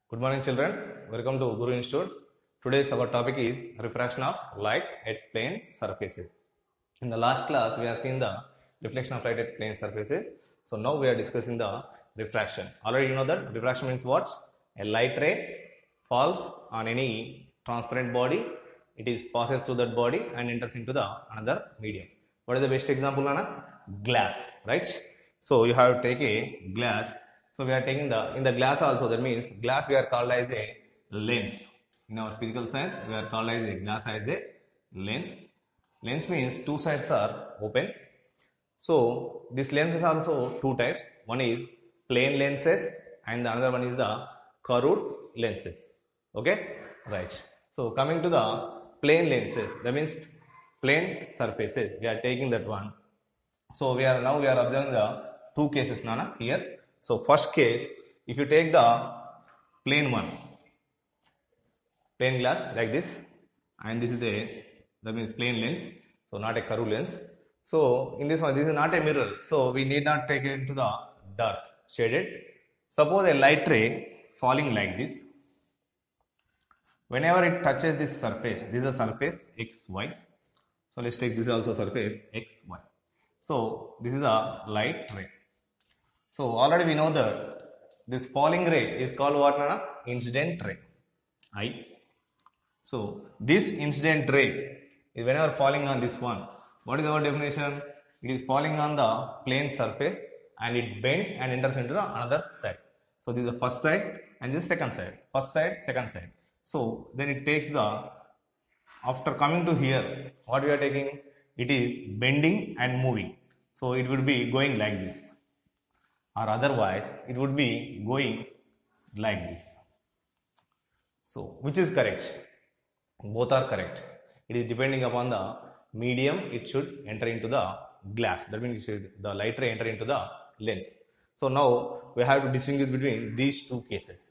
Good morning, children. Welcome to Guru Institute. Today's our topic is refraction of light at plane surfaces. In the last class, we have seen the reflection of light at plane surfaces. So now we are discussing the refraction. Already you know that refraction means what? A light ray falls on any transparent body. It is passes through that body and enters into the another medium. What is the best example, Anna? Glass, right? So you have to take a glass. So we are taking in the glass also, that means glass we are called as a lens. In our physical science, we are called as a glass as a lens. Lens means two sides are open. So this lens is also two types. One is plane lenses and the another one is the curved lenses. Okay, right. So coming to the plane lenses, that means plane surfaces. We are taking that one. So we are observing the two cases, Nana, here. So first case, if you take the plane one, plane glass like this, and this is that means plane lens, so not a curved lens. So in this one, this is not a mirror, so we need not take it into the dark, shaded. Suppose a light ray falling like this. Whenever it touches this surface, this is a surface XY. So let's take this also surface XY. So this is a light ray. So already we know that this falling ray is called what, Nana? Incident ray. I. So this incident ray is whenever falling on this one. What is our definition? It is falling on the plane surface and it bends and enters into the another side. So this is the first side and this is second side. First side, second side. So then it takes after coming to here, what we are taking? It is bending and moving. So it would be going like this. Or otherwise, it would be going like this. So, which is correct? Both are correct. It is depending upon the medium it should enter into the glass. That means the light ray enter into the lens. So now we have to distinguish between these two cases.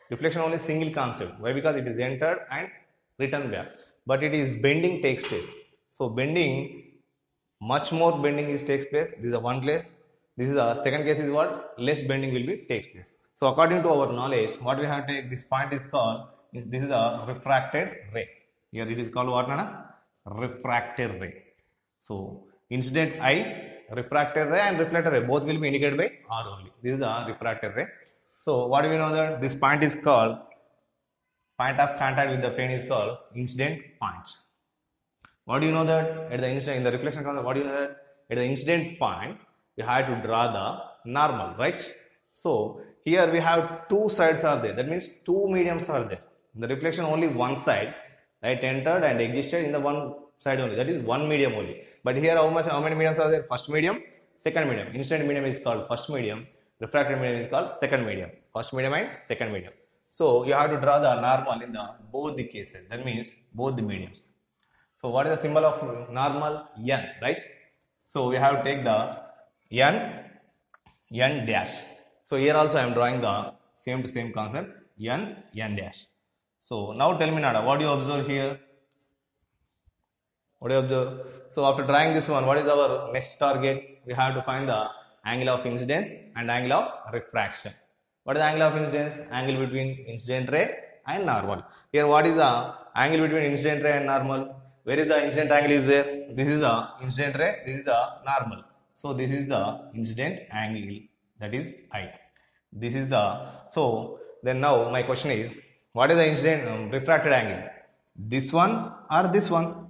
Reflection only single concept. Why? Because it is entered and returned back. But it is bending takes place. So bending, much more bending takes place. This is the one place. This is the second case is what? Less bending will be takes place. So according to our knowledge, what we have to take, this point is called, this is a refracted ray. Here it is called what, Nana? Refracted ray. So incident I, refracted ray and reflected ray, both will be indicated by R only. This is the refracted ray. So what do we know that this point is called, point of contact with the plane is called incident point. What do you know that at the incident, in the reflection concept, what do you know that at the incident point, you have to draw the normal, right? So here we have two sides are there. That means two mediums are there. In the reflection only one side, light entered and existed in the one side only. That is one medium only. But here how many mediums are there? First medium, second medium. Incident medium is called first medium. Refracted medium is called second medium. First medium and second medium. So you have to draw the normal in both the cases. That means both the mediums. So what is the symbol of normal? N, right? So we have to take the N dash. So here also I am drawing the same concept, N dash. So now tell me, Nada, what do you observe here? What do you observe? So after drawing this one, what is our next target? We have to find the angle of incidence and angle of refraction. What is the angle of incidence? Angle between incident ray and normal. Here what is the angle between incident ray and normal? Where is the incident angle is there? This is the incident ray, this is the normal. So this is the incident angle, that is I. This is so then now my question is, what is the incident refracted angle? This one or this one?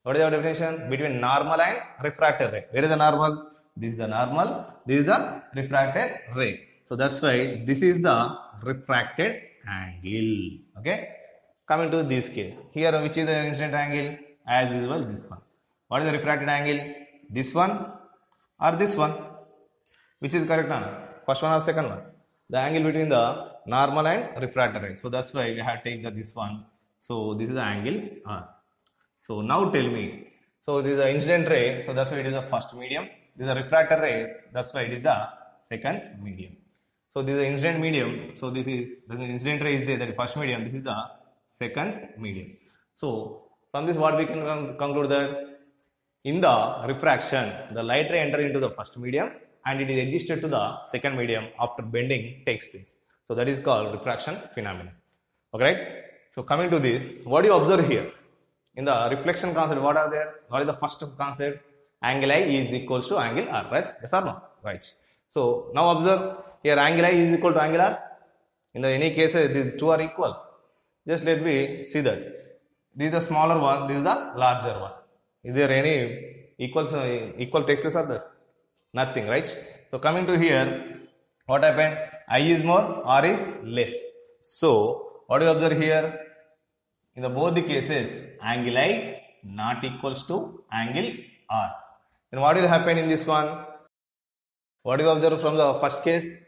What is our definition? Between normal and refracted ray. Where is the normal? This is the normal, this is the refracted ray. So that's why this is the refracted angle. Okay. Coming to this case. Here which is the incident angle? As usual this one. What is the refracted angle? This one or this one? Which is correct, Nana? First one or second one? The angle between the normal and refracted ray. So that's why we have to take this one. So this is the angle R. So now tell me. So this is the incident ray. So that's why it is the first medium. This is a refracted ray. That's why it is the second medium. So this is the incident medium. So this is the incident ray is there. That is first medium. This is the second medium. So from this what we can conclude that in the refraction, the light ray enters into the first medium and it is adjusted to the second medium after bending takes place. So that is called refraction phenomenon. Okay, right? So coming to this, what do you observe here? In the reflection concept, what are there? What is the first concept? Angle I is equals to angle R, right? Yes or no? Right. So now observe here, angle I is equal to angle R. In the any cases, these two are equal. Just let me see that. This is the smaller one, this is the larger one. Is there any equal takes place or there? Nothing, right? So coming to here, what happened? I is more, R is less. So what do you observe here? In the both the cases, angle I not equals to angle R. Then what will happen in this one? What do you observe from the first case?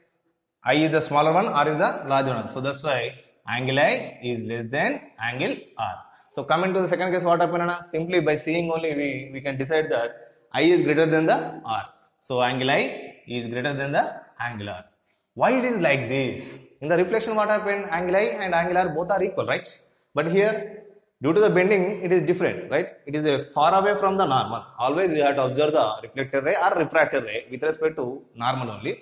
I is the smaller one, R is the larger one. So that's why angle I is less than angle R. So coming to the second case, what happened? Simply by seeing only we can decide that I is greater than the R. So angle I is greater than the angle R. Why it is like this? In the reflection, what happened? Angle I and angle R both are equal, right? But here, due to the bending, it is different, right? It is far away from the normal. Always we have to observe the reflected ray or refracted ray with respect to normal only.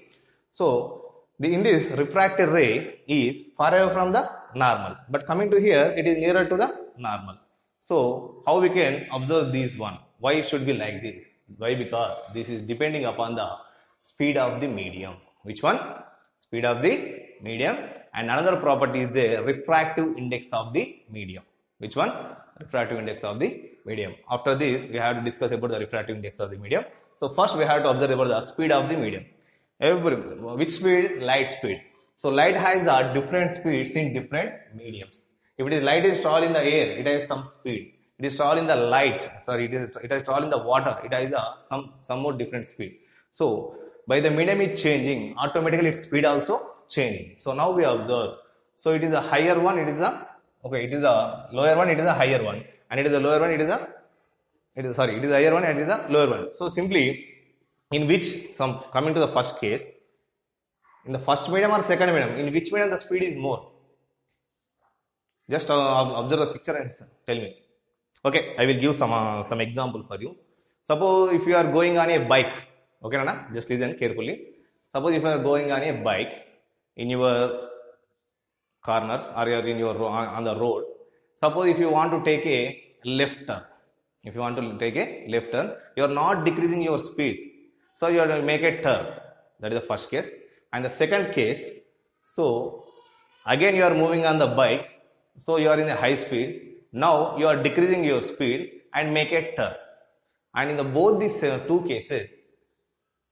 So in this refracted ray is far away from the normal. But coming to here, it is nearer to the normal. So how we can observe this one? Why it should be like this? Why? Because this is depending upon the speed of the medium. Which one? Speed of the medium. And another property is the refractive index of the medium. Which one? Refractive index of the medium. After this, we have to discuss about the refractive index of the medium. So first we have to observe about the speed of the medium. Which speed? Light speed. So light has the different speeds in different mediums. If it is light is tall in the air, it has some speed. It is tall in the light. Sorry, it is tall in the water. It has some more different speed. So by the medium is changing, automatically its speed also changing. So now we observe. So it is a higher one. It is a it is a lower one. It is a higher one, and it is a lower one. It is a it is a higher one and it is a lower one. So simply, in which coming to the first case, in the first medium or second medium, in which medium the speed is more? Just observe the picture and tell me. Okay, I will give some example for you. Suppose if you are going on a bike, okay, Nana? Just listen carefully. Suppose if you are going on a bike in your corners or you are in your on the road. Suppose if you want to take a left turn, you are not decreasing your speed. So you have to make a turn. That is the first case. And the second case, so again you are moving on the bike. So you are in a high speed. Now you are decreasing your speed and make a turn. And in both these two cases,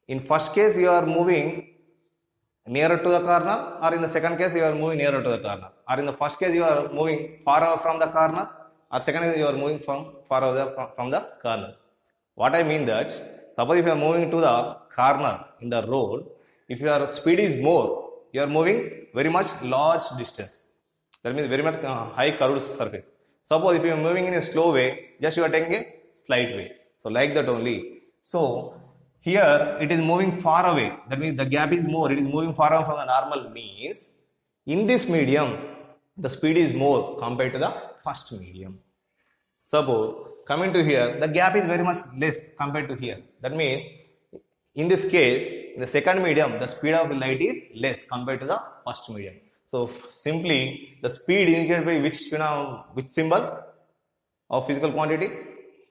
in first case you are moving nearer to the corner, or in the second case you are moving nearer to the corner, or in the first case you are moving far away from the corner, or second case you are moving far away from the corner. What I mean that, suppose if you are moving to the corner in the road, if your speed is more, you are moving very much large distance. That means very much high curved surface. Suppose if you are moving in a slow way, just you are taking a slight way. So like that only. So here it is moving far away. That means the gap is more. It is moving far away from the normal means in this medium the speed is more compared to the first medium. Suppose coming to here, the gap is very much less compared to here. That means in this case, in the second medium, the speed of light is less compared to the first medium. So simply the speed indicated by which symbol of physical quantity?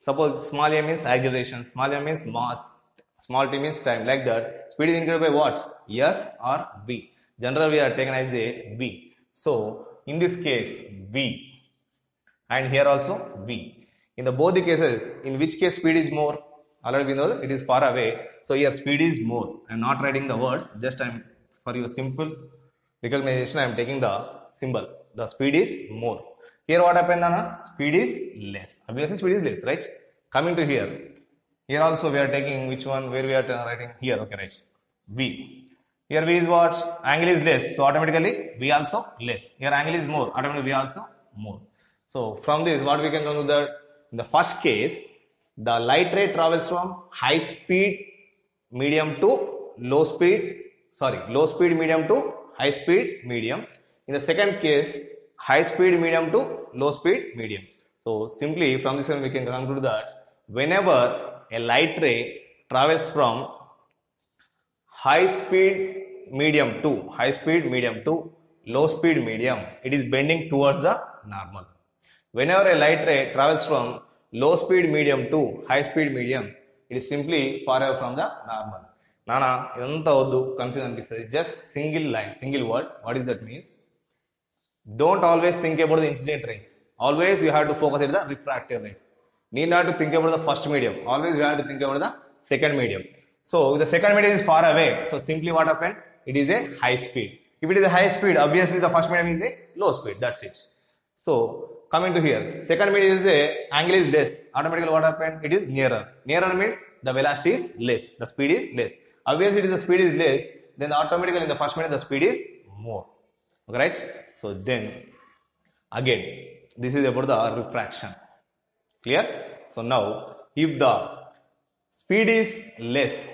Suppose small m means acceleration, small m means mass, small t means time. Like that, speed is indicated by what? S or V. Generally we are taken as the V. So in this case V, and here also V. In the both the cases, in which case speed is more? Already we know that it is far away. So here speed is more. I am not writing the words. Just for your simple recognition, I am taking the symbol. The speed is more. Here what happened? Speed is less. Obviously speed is less, right? Coming to here. Here also we are taking which one? Where we are writing? Here, okay, right. V. Here V is what? Angle is less. So automatically V also less. Here angle is more. Automatically V also more. So from this, what we can conclude that in the first case, the light ray travels from high speed medium to low speed medium to high speed medium. In the second case, high speed medium to low speed medium. So simply from this one we can conclude that whenever a light ray travels from high speed medium to low speed medium, it is bending towards the normal. Whenever a light ray travels from low speed medium to high speed medium, it is simply far away from the normal. Nana, idantha oddu confusion anpistadi. Just single line, single word. What is that means? Don't always think about the incident rays. Always you have to focus on the refractive rays. Need not to think about the first medium. Always you have to think about the second medium. So if the second medium is far away, so simply what happened? It is a high speed. If it is a high speed, obviously the first medium is a low speed. That's it. So coming to here, second medium is a angle is less. Automatically what happened? It is nearer. Nearer means the velocity is less. The speed is less. Obviously, if the speed is less, then automatically in the first medium the speed is more. Okay, right? So then again, this is about the refraction. Clear? So now, if the speed is less,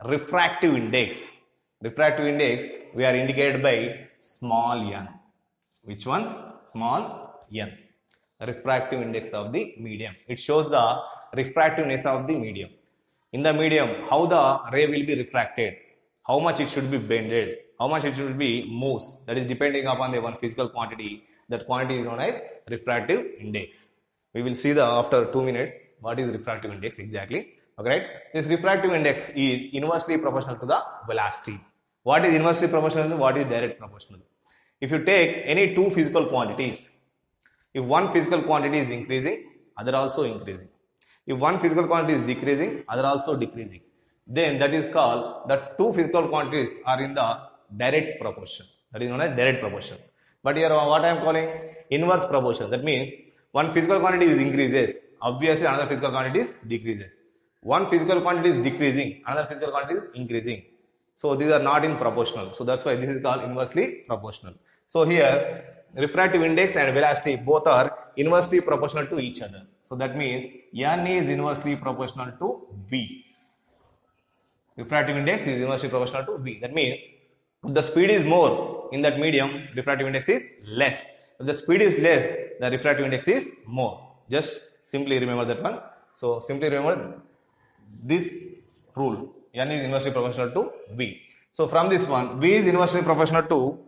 refractive index we are indicated by small n. Which one? Small n. Refractive index of the medium. It shows the refractiveness of the medium. In the medium, how the ray will be refracted, how much it should be bended, how much it should be moves. That is depending upon the one physical quantity. That quantity is known as refractive index. We will see the after 2 minutes what is refractive index exactly. Okay, right? This refractive index is inversely proportional to the velocity. What is inversely proportional? What is direct proportional? If you take any two physical quantities, if one physical quantity is increasing, other also increasing. If one physical quantity is decreasing, other also decreasing. Then that is called the two physical quantities are in the direct proportion. That is known as direct proportion. But here what I am calling inverse proportion. That means one physical quantity is increases, obviously another physical quantity is decreases. One physical quantity is decreasing, another physical quantity is increasing. So these are not in proportional. So that's why this is called inversely proportional. So here refractive index and velocity both are inversely proportional to each other. So that means n is inversely proportional to v. Refractive index is inversely proportional to v. That means if the speed is more in that medium, refractive index is less. If the speed is less, the refractive index is more. Just simply remember that one. So simply remember this rule. N is inversely proportional to v. So from this one, v is inversely proportional to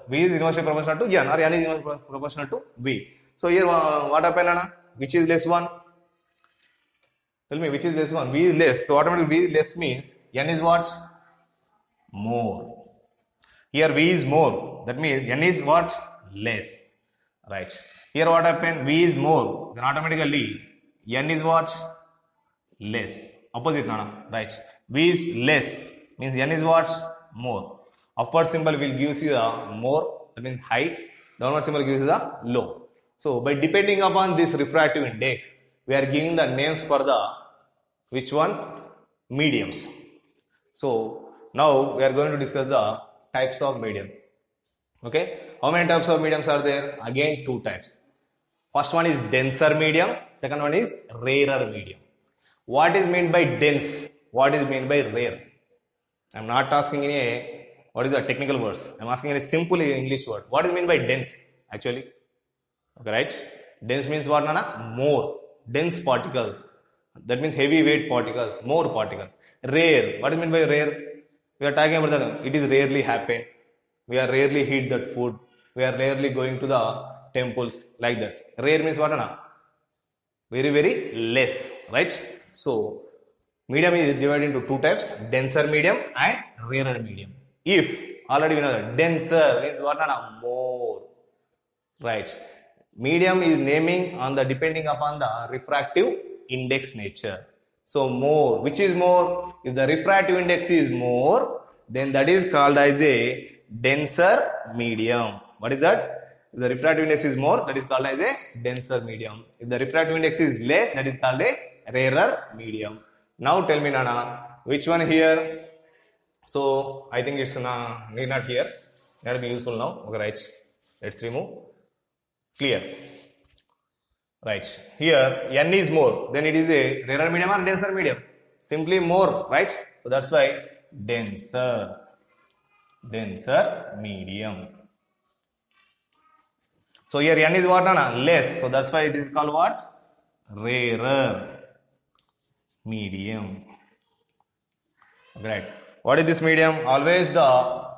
v is inversely proportional to n, or n is inversely proportional to v. So here what happened, Anna? Which is less one? Tell me which is less one? V is less. So automatically v is less means n is what? More. Here v is more. That means n is what? Less. Right. Here what happened? V is more. Then automatically n is what? Less. Opposite, Nana. Right. V is less means n is what? More. Upward symbol will give you the more. That means high. Downward symbol gives you the low. So by depending upon this refractive index, we are giving the names for the which one? Mediums. So now we are going to discuss the types of medium. Okay. How many types of mediums are there? Again, two types. First one is denser medium. Second one is rarer medium. What is meant by dense? What is meant by rare? I am not asking any what is the technical words. I am asking a simple English word. What is meant by dense actually? Okay, right? Dense means what, Nana? More. Dense particles. That means heavy weight particles. More particles. Rare. What is meant by rare? We are talking about that. It is rarely happen. We are rarely eat that food. We are rarely going to the temples like that. Rare means what, Nana? Very, very less. Right? So, medium is divided into two types. Denser medium and rarer medium. If, already we know that. Denser means what, Nana? More. Right? Medium is naming on the depending upon the refractive index nature. So more, which is more? If the refractive index is more, then that is called as a denser medium. What is that? If the refractive index is more, that is called as a denser medium. If the refractive index is less, that is called a rarer medium. Now tell me, Nana, which one here? So I think it's need not here. That will be useful now. Okay, right. Let's remove. Clear. Right. Here n is more. Then it is a rarer medium or denser medium? Simply more, right? So that's why denser. Denser medium. So here n is what, Nana? Less. So that's why it is called what? Rarer medium. Right. What is this medium? Always the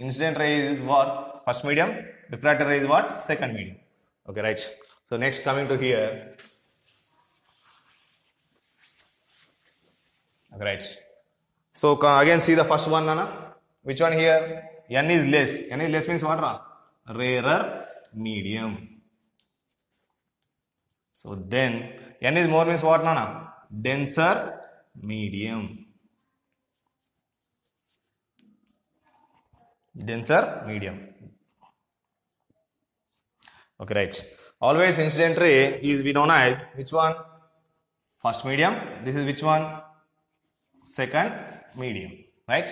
Incident ray is what? First medium. Refracted ray is what? Second medium. Okay, right. So next coming to here. Okay, right. So again see the first one, Nana. Which one here? N is less. N is less means what? Rarer medium. So then N is more means what, Nana? Denser medium. Denser medium. Okay, right. Always incident ray is we known as which one? First medium. This is which one? Second medium. Right?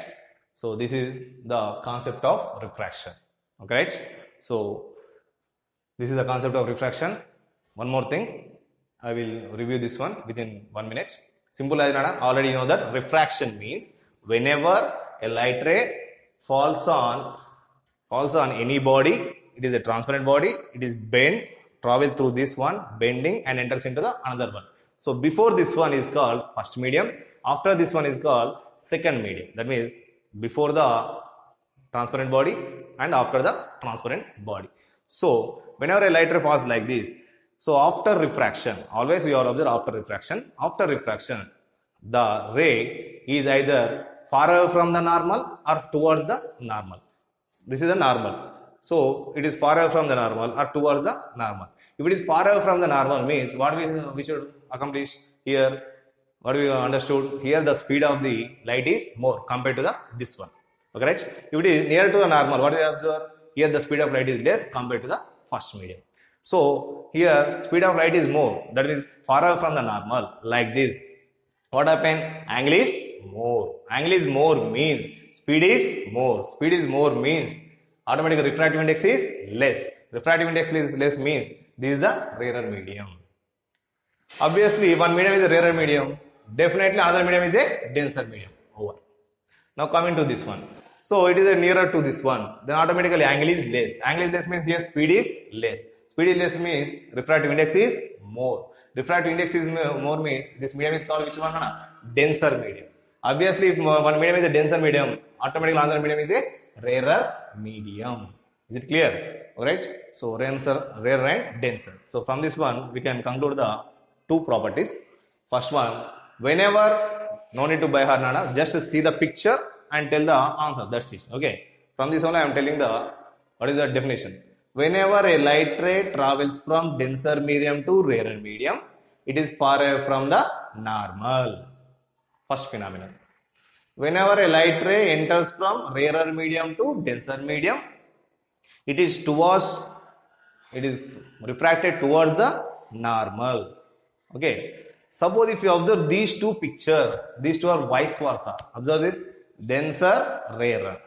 So this is the concept of refraction. Okay, right? So this is the concept of refraction. One more thing, I will review this one within 1 minute. Simple as already know that refraction means whenever a light ray falls on any body, it is a transparent body, it is bent, travel through this one, bending and enters into the another one. So before this one is called first medium, after this one is called second medium. That means before the transparent body and after the transparent body. So whenever a light ray falls like this, so after refraction, always we are observe after refraction. After refraction, the ray is either far away from the normal or towards the normal. This is the normal. So it is far away from the normal or towards the normal. If it is far away from the normal means what we should accomplish here? What we understood here, the speed of the light is more compared to this one. Okay, right? If it is near to the normal, what we observe? Here the speed of light is less compared to the first medium. So here speed of light is more, that is far away from the normal, like this. What happened? Angle is more. Angle is more means speed is more. Speed is more means automatically refractive index is less. Refractive index is less means this is the rarer medium. Obviously one medium is a rarer medium, definitely another medium is a denser medium. Over. Now coming to this one. So it is a nearer to this one, then automatically angle is less. Angle is less means here speed is less. Speed is less means refractive index is more. Refractive index is more means this medium is called which one? Denser medium. Obviously if one medium is a denser medium, automatically another medium is a rarer medium. Is it clear? Alright. So rarer and denser. So from this one we can conclude the two properties. First one, whenever, no need to buy hard nana, just see the picture and tell the answer. That's it. Okay. From this only I am telling the what is the definition. Whenever a light ray travels from denser medium to rarer medium, it is far away from the normal. First phenomenon. Whenever a light ray enters from rarer medium to denser medium, it is refracted towards the normal. Okay. Suppose if you observe these two pictures, these two are vice versa. Observe this. Denser, rarer.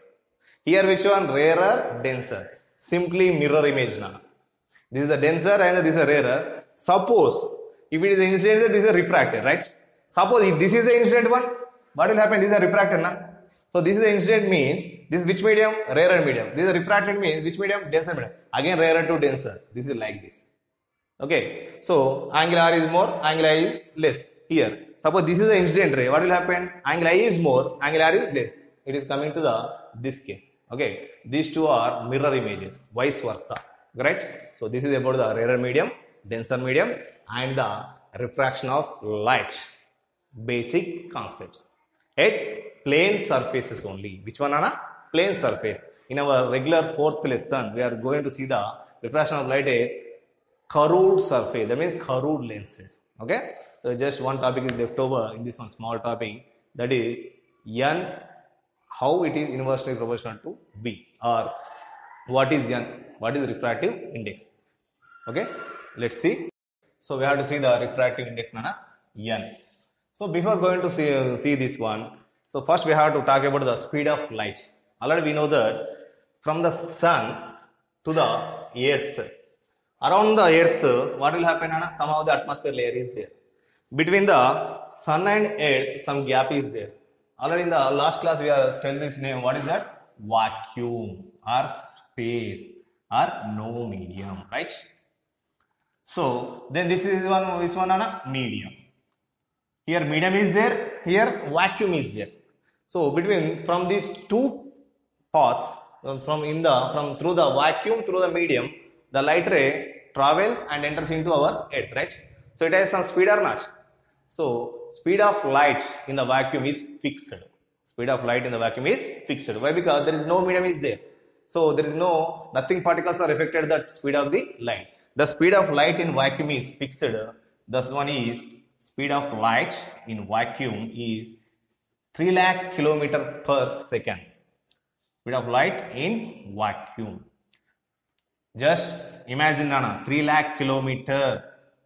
Here which one? Rarer, denser. Simply mirror image now. This is the denser and this is a rarer. Suppose if it is the incident, this is a refracted, right? Suppose if this is the incident one, what will happen? This is a refracted now. So this is the incident means this is which medium? Rarer medium. This is a refracted means which medium? Denser medium. Again rarer to denser. This is like this. Okay. So angle R is more, angle I is less. Here. Suppose this is the incident ray. What will happen? Angle I is more, angle R is less. It is coming to this case. Okay. These two are mirror images, vice versa. Right? So this is about the rarer medium, denser medium and the refraction of light. Basic concepts. At plane surfaces only. Which one, Anna? Plane surface. In our regular fourth lesson, we are going to see the refraction of light at curved surface. That means curved lenses. Okay? So just one topic is left over in this one small topic. That is N, how it is inversely proportional to B, or what is N, what is refractive index. Okay? Let's see. So we have to see the refractive index, Nana, N. So before going to see this one, so first we have to talk about the speed of light. Already we know that from the sun to the earth, around the earth, what will happen? Somehow the atmosphere layer is there. Between the sun and earth, some gap is there. Already in the last class we are telling this name. What is that? Vacuum or space or no medium, right? So then this is one, which one? Medium. Here medium is there, here vacuum is there. So between from these two paths, from through the vacuum, through the medium, the light ray travels and enters into our earth, right? So it has some speed or not? So speed of light in the vacuum is fixed. Speed of light in the vacuum is fixed. Why? Because there is no medium is there. So there is nothing particles are affected the speed of the light. The speed of light in vacuum is fixed. This one is speed of light in vacuum is 3 lakh kilometer per second. Speed of light in vacuum. Just imagine 3 lakh kilometer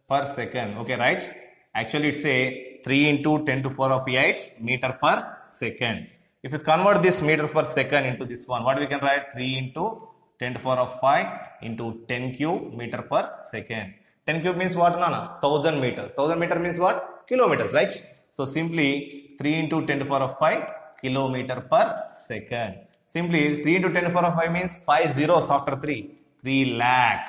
per second. Okay, right? Actually, it's a 3 into 10 to the power of 8 meter per second. If you convert this meter per second into this one, what we can write? 3 into 10 to the power of 5 into 10 cube meter per second. 10 cube means what? 1000 meter. 1000 meter means what? Kilometers, right? So simply 3 into 10 to the power of 5 kilometer per second. Simply 3 into 10 to the power of 5 means 5 zeros after 3. 3 lakh.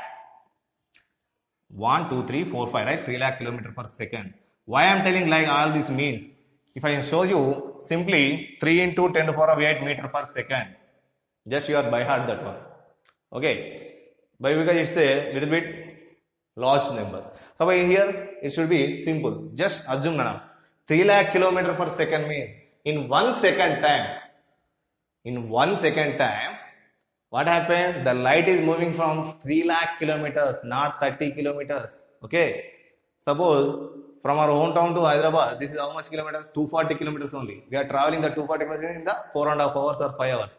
1, 2, 3, 4, 5, right? 3 lakh kilometer per second. Why I am telling like all this means? If I show you simply 3 into 10 to the power of 8 meter per second, just you are by heart that one. Okay. But because it's a little bit large number. So by here it should be simple. Just assume 3 lakh kilometer per second means in 1 second time. In 1 second time, what happened? The light is moving from 3 lakh kilometers, not 30 kilometers. Okay. Suppose from our hometown to Hyderabad, this is how much kilometers? 240 kilometers only. We are traveling the 240 kilometers in the 4.5 hours or 5 hours.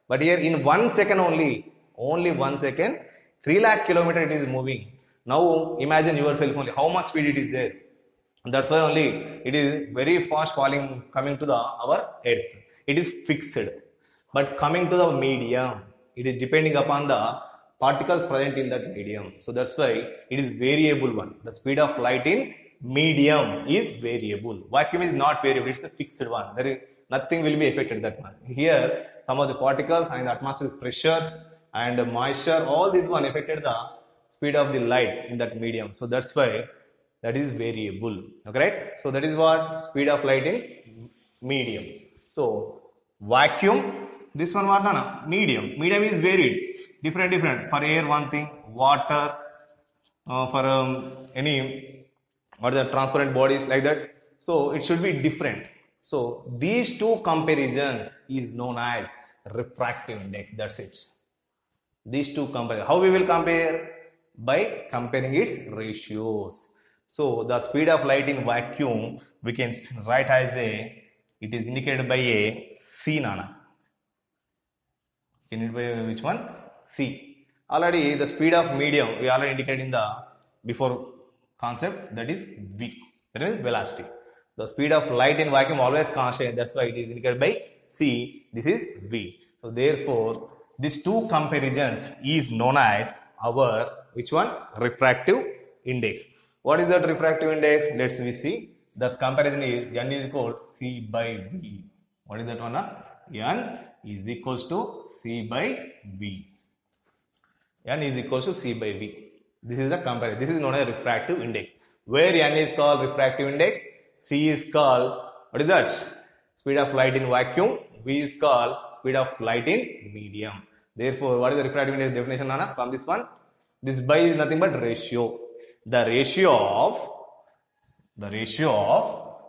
But here in 1 second only 1 second, 3 lakh kilometer it is moving. Now imagine yourself only how much speed it is there. That's why only it is very fast coming to our earth. It is fixed. But coming to the medium, it is depending upon the particles present in that medium. So that's why it is variable one. The speed of light in medium is variable. Vacuum is not variable, it's a fixed one. There is nothing will be affected that one. Here, some of the particles and the atmospheric pressures and moisture, all these one affected the speed of the light in that medium. So that's why that is variable. Okay, right? So that is what speed of light in medium. So vacuum, this one what? Medium. Medium is varied. Different. For air one thing, water, for any or the transparent bodies like that. So it should be different. So these two comparisons is known as refractive index. That's it. These two compare. How we will compare? By comparing its ratios. So the speed of light in vacuum we can write as it is indicated by a C nana. Can it by which one? C. Already the speed of medium we already indicated in the before concept, that is V. That is velocity. The speed of light in vacuum always constant. That's why it is indicated by C. This is V. So therefore, these two comparisons is known as our which one? Refractive index. What is that refractive index? Let's see. That comparison is N is equal to C by V. What is that one? N is equals to C by V. N is equals to C by V. This is the comparison. This is known as refractive index. Where N is called refractive index, C is called, what is that? Speed of light in vacuum. V is called speed of light in medium. Therefore, what is the refractive index definition, Nana? From this one, this by is nothing but ratio. The ratio of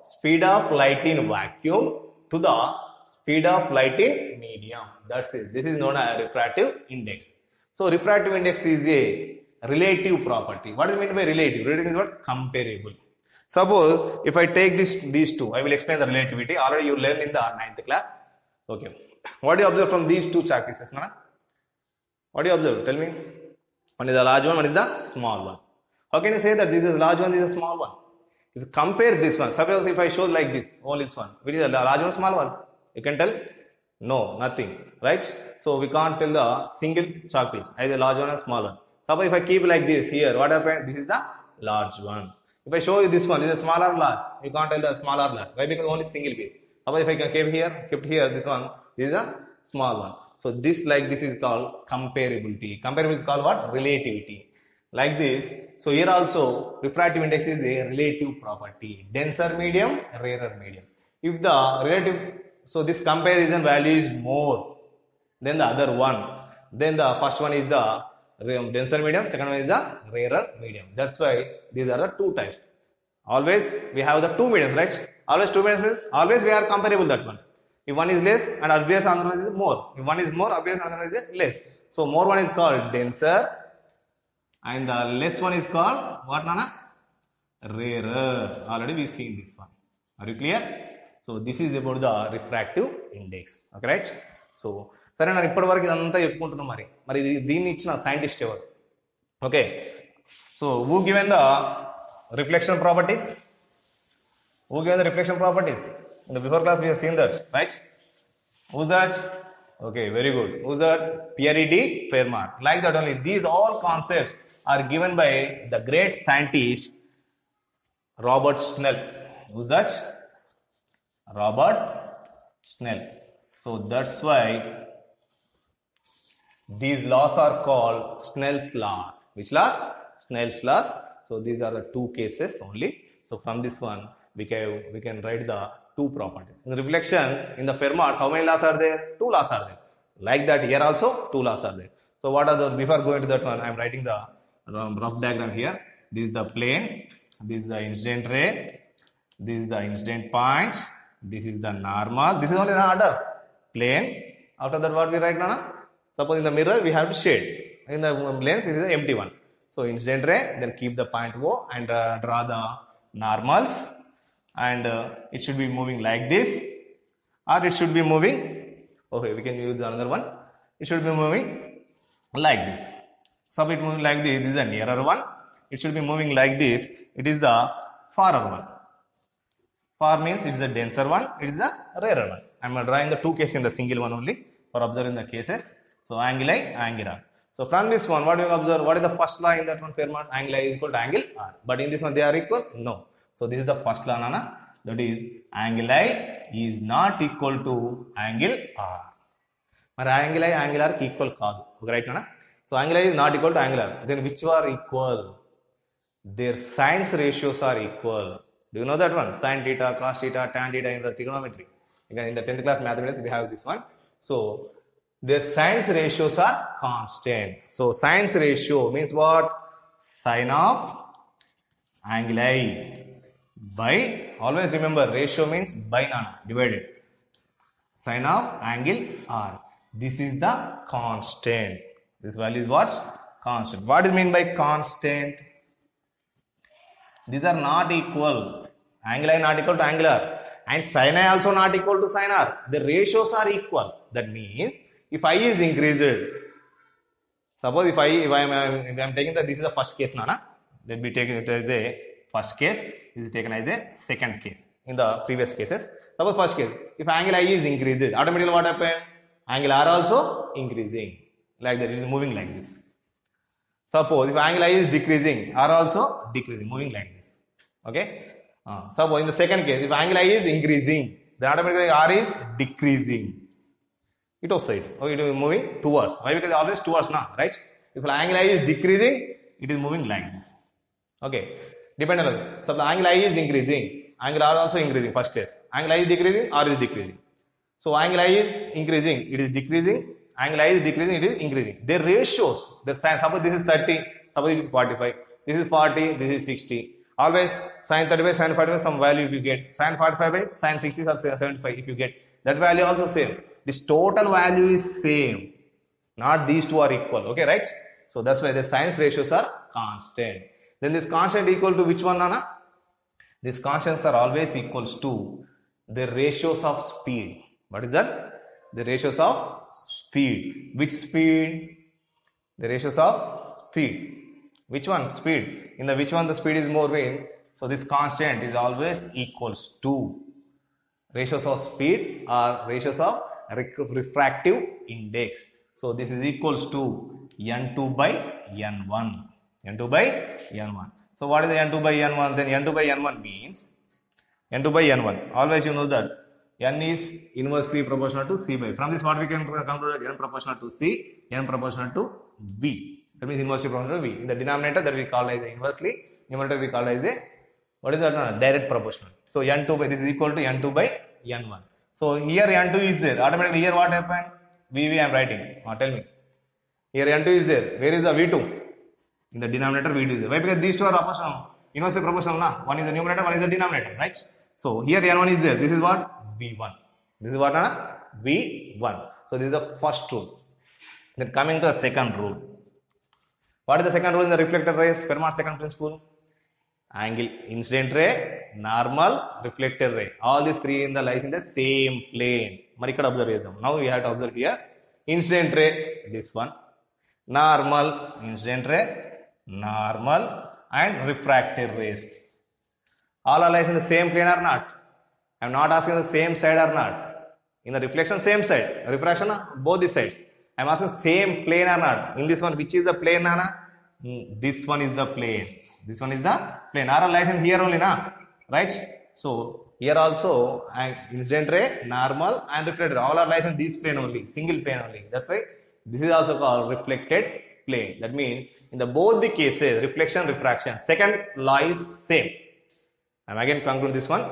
speed of light in vacuum to the speed of light in medium. That's it. This is known as refractive index. So refractive index is a relative property. What is meant by relative? Relative is what? Comparable. Suppose if I take these two, I will explain the relativity. Already you learned in the 9th class. Okay. What do you observe from these two chart pieces, Nana? What do you observe? Tell me. One is the large one is the small one. How can you say that this is large one, this is a small one? If you compare this one, suppose if I show like this, only this one, which is the large one, small one? You can tell? No, nothing, right? So we can't tell the single chalk piece, either large one or small one. Suppose if I keep like this here, what happened? This is the large one. If I show you this one, this is small or large? You can't tell the small or large. Why? Because only single piece. Suppose if I kept here, this one, this is a small one. So this is called comparability. Comparability is called what? Relativity. Like this. So here also refractive index is a relative property. Denser medium, rarer medium. If the relative, so this comparison value is more. then the other one. Then the first one is the denser medium, second one is the rarer medium. That's why these are the two types. Always we have the two mediums, right? Always two mediums, always we are comparable that one. If one is less and obvious, another one is more. If one is more obvious, another one is less. So more one is called denser and the less one is called what, Nana? Rarer. Already we seen this one. Are you clear? So this is about the refractive index. Okay, right? So సరే నేను ఇప్పటి వరకు ఇదంతా చెప్పుకుంటున్నాం. మరి దీన్ని ఇచ్చిన scientist ఎవరు? Okay, so who given the reflection properties? Who given the reflection properties? In the before class we have seen that, right? Who's that? Okay, very good. Who's that? Pierre D. Fermat. Like that only. These all concepts are given by the great scientist Robert Snell. Who's that? Robert Snell. So that's why these laws are called Snell's laws. Which laws? Snell's laws. So these are the two cases only. So from this one we can write the two properties. In the reflection, in the Fermat's, how many laws are there? Two laws are there. Like that here also two laws are there. So what are those? Before going to that one, I am writing the rough diagram here. This is the plane. This is the incident ray. This is the incident point. This is the normal. This is only an order. Plane. After that what we write, Nana? Suppose in the mirror we have to shade. In the lens it is an empty one. So incident ray, then keep the point O and draw the normals. And it should be moving like this, or it should be moving, okay, we can use another one. It should be moving like this. So it moving like this, this is the nearer one. It should be moving like this, it is the farer one. Far means it is the denser one, it is the rarer one. I am drawing the two cases in the single one only for observing the cases. So anguli, angular. So from this one, what do you observe? What is the first law in that one, Fermat? Angle I is equal to angle R. But in this one they are equal? No. So this is the first law, Nana. That is, angle I is not equal to angle R. But angle I, angle R equal kaadu. Right, Nana? So angle I is not equal to angle R. Then which are equal? Their sines ratios are equal. Do you know that one? Sin theta, cos theta, tan theta in the trigonometry. Again, in the 10th class mathematics we have this one. So their sines ratios are constant. So sines ratio means what? Sin of angle I by, always remember, ratio means by, Nana, divided. Sin of angle R. This is the constant. This value is what? Constant. What is mean by constant? These are not equal. Angle I not equal to angle R. And sin I also not equal to sin R. The ratios are equal. That means if I is increased, suppose if I am taking that this is the first case, Nana. Let me take it as the first case. This is taken as the second case in the previous cases. Suppose first case, if angle I is increased, automatically what happened? Angle R also increasing. Like that, it is moving like this. Suppose if angle I is decreasing, R also decreasing, moving like this. Okay. Suppose in the second case, if angle I is increasing, then automatically R is decreasing. It was side. Okay, it is moving towards. Why? Because always towards now, right? If angle I is decreasing, it is moving like this. Okay. Depend on it. So the angle I is increasing, angle R also increasing. First case, angle I is decreasing, R is decreasing. So angle I is increasing, it is decreasing. Angle I is decreasing, it is increasing. Their ratios, their sin. Suppose this is 30, suppose it is 45. This is 40, this is 60. Always sin 35, sin 45, some value if you get. Sin 45 by sin 60 or 75 if you get. That value also same. This total value is same. Not these two are equal. Okay, right? So that's why the sines ratios are constant. Then this constant equal to which one, Nana? These constants are always equals to the ratios of speed. What is that? The ratios of speed. Which speed? The ratios of speed. Which one? Speed. In the which one the speed is more in? So this constant is always equals to ratios of speed or ratios of refractive index. So this is equals to n2 by n1. n2 by n1. So what is the n2 by n1? Then n2 by n1 means n2 by n1. Always you know that n is inversely proportional to c by. From this what we can conclude? N proportional to c, n proportional to v. That means inversely proportional to v. In the denominator that we call as inversely, numerator we call as a, what is that? Direct proportional. So n2 by, this is equal to n2 by n1. So here n2 is there. Automatically here what happened? VV I am writing. Tell me. Here N2 is there. Where is the V2? In the denominator V2 is there. Why? Because these two are proportional. Inversely proportional. Na? One is the numerator, one is the denominator. Right? So here N1 is there. This is what? V1. This is what? V1. So this is the first rule. Then coming to the second rule. What is the second rule in the reflected rays? Fermat's second principle. Angle incident ray, normal, reflected ray. All these three in the lies in the same plane. Marikada observe them. Now we have to observe here. Incident ray, this one. Normal, incident ray, normal, and refracted rays. All are lies in the same plane or not? I am not asking the same side or not. In the reflection, same side. Refraction, both the sides. I am asking same plane or not. In this one, which is the plane, Nana? This one is the plane. This one is the plane. Are lies in here only, na? Right? So here also, incident ray, normal, and reflected. All are lies in this plane only, single plane only. That's why this is also called reflected plane. That means in the both the cases, reflection, refraction, second law is same. I am again conclude this one.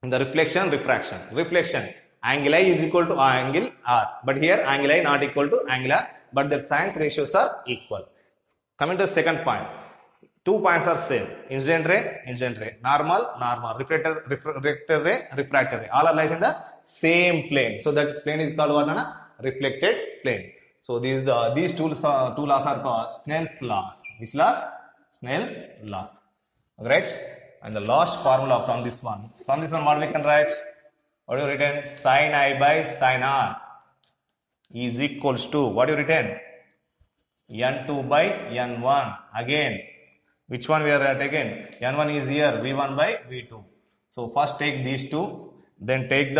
In the reflection, refraction, reflection. Angle I is equal to angle R. But here angle I not equal to angle R, but their signs ratios are equal. Coming to the second point. 2 points are same. Incident ray, normal, reflected ray, refracted ray. All are lies in the same plane. So that plane is called what? Reflected plane. So these two laws are called Snell's laws. Which laws? Snell's laws. Right? And the last formula from this one. From this one, what we can write? What do you written? Sin I by sin R is equals to, what do you written? N2 by N1. Again, which one we are taking? N1 is here, V1 by V2. So first take these two, then take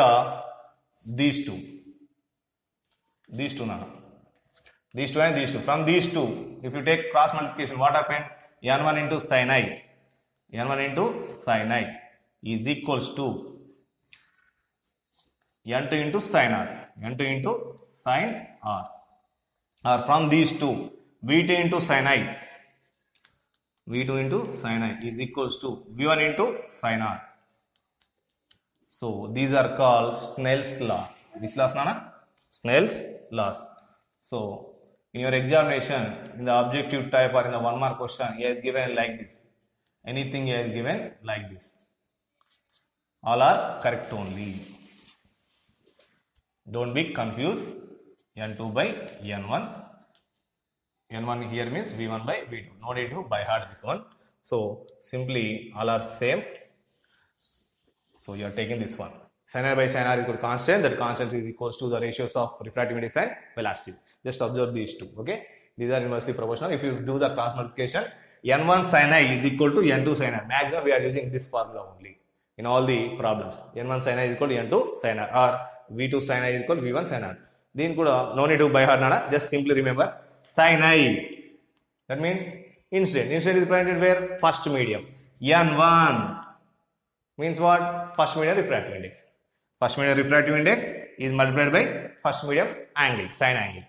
these two. These two now. These two and these two. From these two, if you take cross multiplication, what happened? N1 into sin I. N1 into sin I is equals to N2 into sin R. N2 into sin R. Or from these two, V2 into sin I. V2 into sin I is equals to V1 into sin R. So these are called Snell's laws. Which laws, Nana? Snell's laws. So in your examination, in the objective type or in the 1 mark question, he has given like this. Anything he has given like this. All are correct only. Don't be confused. N2 by N1. N1 here means V1 by V2. No need to by heart this one. So simply all are same. So you are taking this one. Sin R by sin R is equal to constant. That constant is equals to the ratios of refractive index and velocity. Just observe these two. Okay. These are inversely proportional. If you do the cross multiplication, N1 sin I is equal to N2 sin R. Maximum we are using this formula only in all the problems. N1 sin I is equal to N2 sin R, or V2 sin I is equal to V1 sin R. Then no need to by heart, nada. Just simply remember sin I. That means incident. Incident is represented where? First medium. N1 means what? First medium refractive index. First medium refractive index is multiplied by first medium angle, sin angle.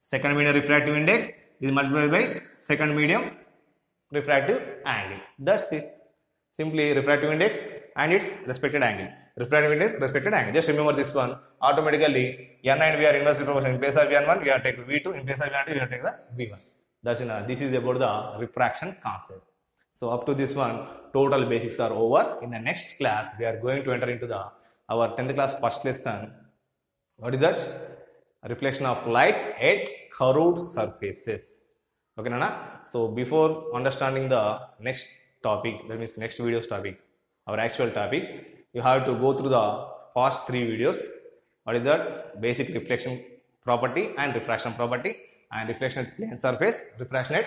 Second medium refractive index is multiplied by second medium refractive angle. That's it. Simply refractive index and its respected angle. Refractive index, respected angle. Just remember this one. Automatically, N and V are inversely proportional. In place of N1, we have to take V2. In place of N2, we have to take the V1. That's enough. This is about the refraction concept. So up to this one, total basics are over. In the next class, we are going to enter into our 10th class first lesson. What is that? Reflection of light at curved surfaces. Okay, Nana? So before understanding the next topics, that means next video's topics, our actual topics, you have to go through the past 3 videos. What is that? Basic reflection property and refraction property, and reflection at plane surface, refraction at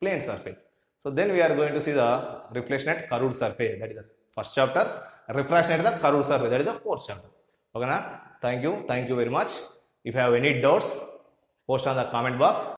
plane surface. So then we are going to see the reflection at curved surface. That is the first chapter. Refraction at the curved surface. That is the 4th chapter. Okay, na? Thank you. Thank you very much. If you have any doubts, post on the comment box.